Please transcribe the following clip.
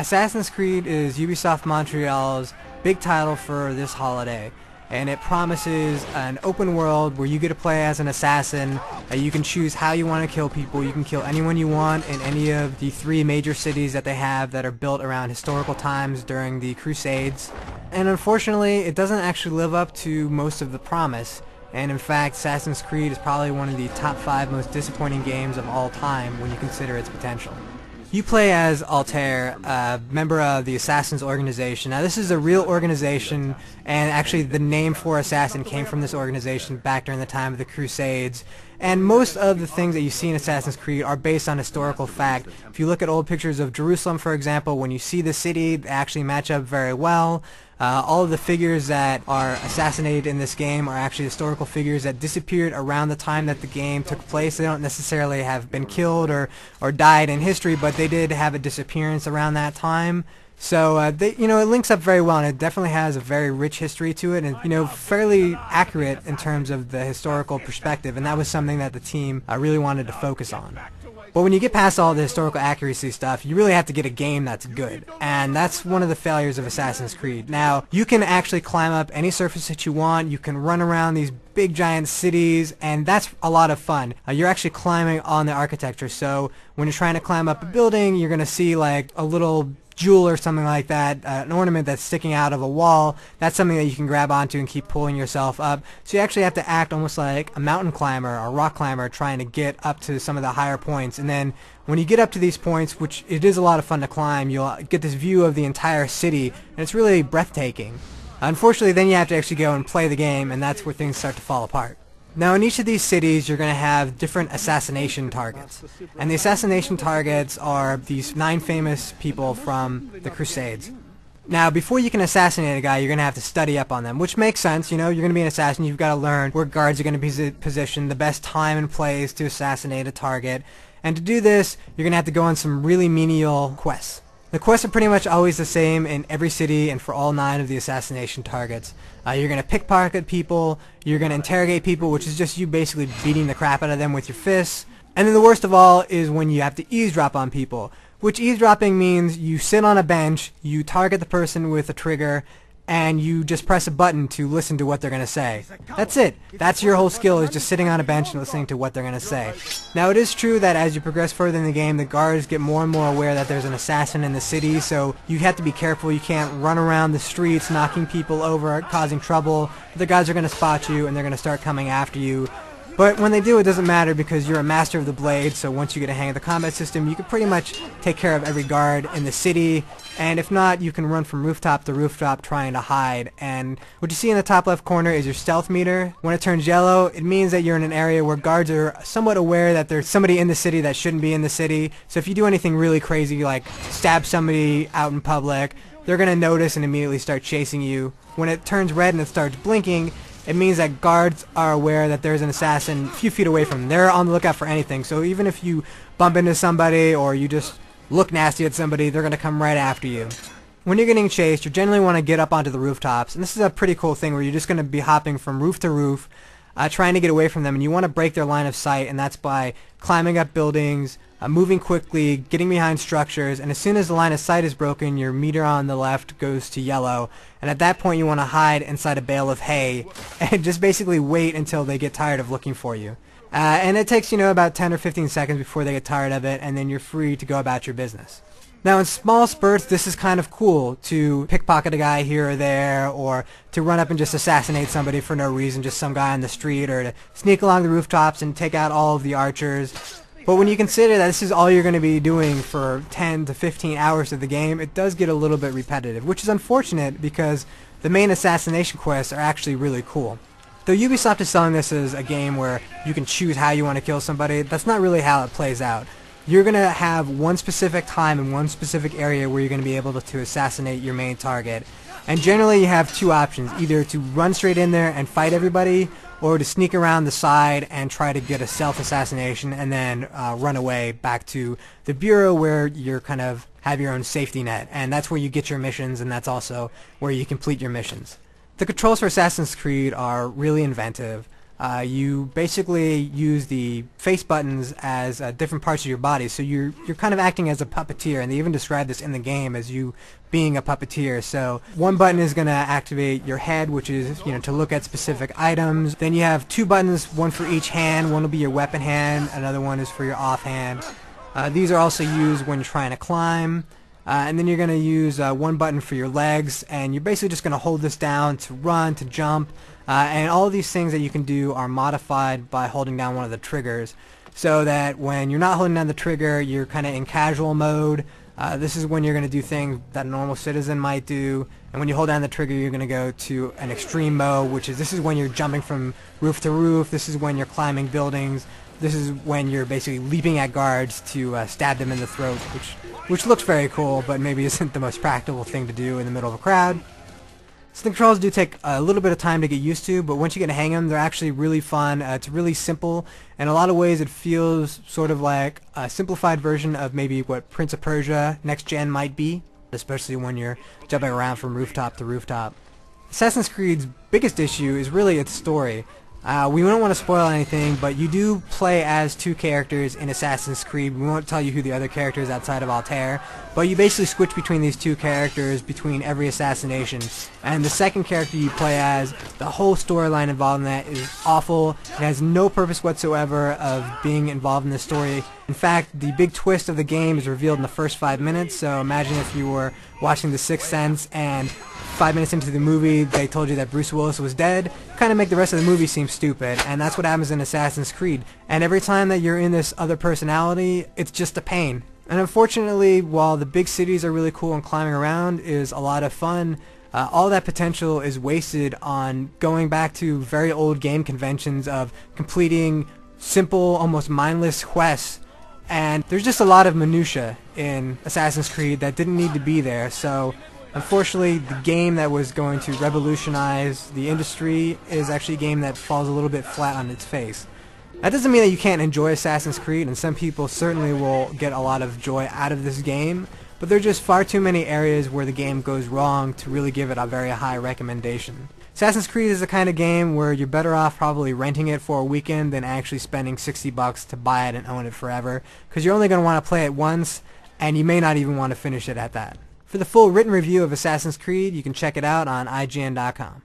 Assassin's Creed is Ubisoft Montreal's big title for this holiday, and it promises an open world where you get to play as an assassin. You can choose how you want to kill people. You can kill anyone you want in any of the 3 major cities that they have that are built around historical times during the Crusades. And unfortunately, it doesn't actually live up to most of the promise. And in fact, Assassin's Creed is probably one of the top 5 most disappointing games of all time when you consider its potential. You play as Altair, a member of the Assassins organization. Now this is a real organization, and actually the name for Assassin came from this organization back during the time of the Crusades. And most of the things that you see in Assassin's Creed are based on historical fact. If you look at old pictures of Jerusalem, for example, when you see the city, they actually match up very well. All of the figures that are assassinated in this game are actually historical figures that disappeared around the time that the game took place. They don't necessarily have been killed or died in history, but they did have a disappearance around that time. So it links up very well, and it definitely has a very rich history to it, and fairly accurate in terms of the historical perspective. And that was something that the team really wanted to focus on. But when you get past all the historical accuracy stuff, you really have to get a game that's good. And that's one of the failures of Assassin's Creed. Now, you can actually climb up any surface that you want. You can run around these big giant cities, and that's a lot of fun. You're actually climbing on the architecture. So when you're trying to climb up a building, you're going to see like a little jewel or something like that, an ornament that's sticking out of a wall. That's something that you can grab onto and keep pulling yourself up. So you actually have to act almost like a mountain climber or rock climber trying to get up to some of the higher points. And then when you get up to these points, which it is a lot of fun to climb, you'll get this view of the entire city, and it's really breathtaking. Unfortunately, then you have to actually go and play the game, and that's where things start to fall apart. Now, in each of these cities, you're going to have different assassination targets. And the assassination targets are these 9 famous people from the Crusades. Now, before you can assassinate a guy, you're going to have to study up on them, which makes sense. You're going to be an assassin. You've got to learn where guards are going to be positioned, the best time and place to assassinate a target. And to do this, you're going to have to go on some really menial quests. The quests are pretty much always the same in every city and for all 9 of the assassination targets. You're going to pickpocket people, you're going to interrogate people, which is just you basically beating the crap out of them with your fists. And then the worst of all is when you have to eavesdrop on people, which eavesdropping means you sit on a bench, you target the person with a trigger, and you just press a button to listen to what they're going to say. That's it. That's your whole skill, is just sitting on a bench and listening to what they're going to say. Now, it is true that as you progress further in the game, the guards get more and more aware that there's an assassin in the city, so you have to be careful. You can't run around the streets knocking people over, causing trouble. The guards are going to spot you, and they're going to start coming after you. But when they do, it doesn't matter because you're a master of the blade, so once you get a hang of the combat system, you can pretty much take care of every guard in the city, and if not, you can run from rooftop to rooftop trying to hide. And what you see in the top left corner is your stealth meter. When it turns yellow, it means that you're in an area where guards are somewhat aware that there's somebody in the city that shouldn't be in the city. So if you do anything really crazy, like stab somebody out in public, they're going to notice and immediately start chasing you. When it turns red and it starts blinking, it means that guards are aware that there's an assassin a few feet away from them. They're on the lookout for anything. So even if you bump into somebody or you just look nasty at somebody, they're going to come right after you. When you're getting chased, you generally want to get up onto the rooftops. And this is a pretty cool thing where you're just going to be hopping from roof to roof, trying to get away from them. And you want to break their line of sight, and that's by climbing up buildings, moving quickly, getting behind structures, and as soon as the line of sight is broken, your meter on the left goes to yellow, and at that point you want to hide inside a bale of hay and just basically wait until they get tired of looking for you. And it takes, about 10 or 15 seconds before they get tired of it, and then you're free to go about your business. Now, in small spurts, this is kind of cool to pickpocket a guy here or there, or to run up and just assassinate somebody for no reason, just some guy on the street, or to sneak along the rooftops and take out all of the archers. But when you consider that this is all you're going to be doing for 10 to 15 hours of the game, it does get a little bit repetitive, which is unfortunate because the main assassination quests are actually really cool. Though Ubisoft is selling this as a game where you can choose how you want to kill somebody, that's not really how it plays out. You're going to have one specific time and one specific area where you're going to be able to assassinate your main target. And generally you have 2 options, either to run straight in there and fight everybody, or to sneak around the side and try to get a self-assassination and then run away back to the bureau where you're kind of have your own safety net. And that's where you get your missions, and that's also where you complete your missions. The controls for Assassin's Creed are really inventive. you basically use the face buttons as different parts of your body. So you're kind of acting as a puppeteer, and they even describe this in the game as you being a puppeteer. So one button is going to activate your head, which is to look at specific items. Then you have two buttons, one for each hand. One will be your weapon hand, another one is for your offhand. These are also used when you're trying to climb. And then you're going to use one button for your legs, and you're basically just going to hold this down to run, to jump, and all of these things that you can do are modified by holding down one of the triggers, so that when you're not holding down the trigger, you're kind of in casual mode. This is when you're going to do things that a normal citizen might do, and when you hold down the trigger, you're going to go to an extreme mode, this is when you're jumping from roof to roof. This is when you're climbing buildings. This is when you're basically leaping at guards to stab them in the throat, which looks very cool, but maybe isn't the most practical thing to do in the middle of a crowd. So the controls do take a little bit of time to get used to, but once you get a hang of them, they're actually really fun. It's really simple. In a lot of ways, it feels sort of like a simplified version of maybe what Prince of Persia Next Gen might be, especially when you're jumping around from rooftop to rooftop. Assassin's Creed's biggest issue is really its story. We don't want to spoil anything, but you do play as two characters in Assassin's Creed. We won't tell you who the other character is outside of Altair, but you basically switch between these two characters between every assassination. And the second character you play as, the whole storyline involved in that is awful. It has no purpose whatsoever of being involved in the story. In fact, the big twist of the game is revealed in the first 5 minutes, so imagine if you were watching The Sixth Sense and 5 minutes into the movie they told you that Bruce Willis was dead. Kind of make the rest of the movie seem stupid, and that's what happens in Assassin's Creed. And every time that you're in this other personality, it's just a pain. And unfortunately, while the big cities are really cool and climbing around is a lot of fun, all that potential is wasted on going back to very old game conventions of completing simple, almost mindless quests. And there's just a lot of minutia in Assassin's Creed that didn't need to be there. So unfortunately, the game that was going to revolutionize the industry is actually a game that falls a little bit flat on its face. That doesn't mean that you can't enjoy Assassin's Creed, and some people certainly will get a lot of joy out of this game, but there are just far too many areas where the game goes wrong to really give it a very high recommendation. Assassin's Creed is the kind of game where you're better off probably renting it for a weekend than actually spending $60 to buy it and own it forever, because you're only going to want to play it once, and you may not even want to finish it at that. For the full written review of Assassin's Creed, you can check it out on IGN.com.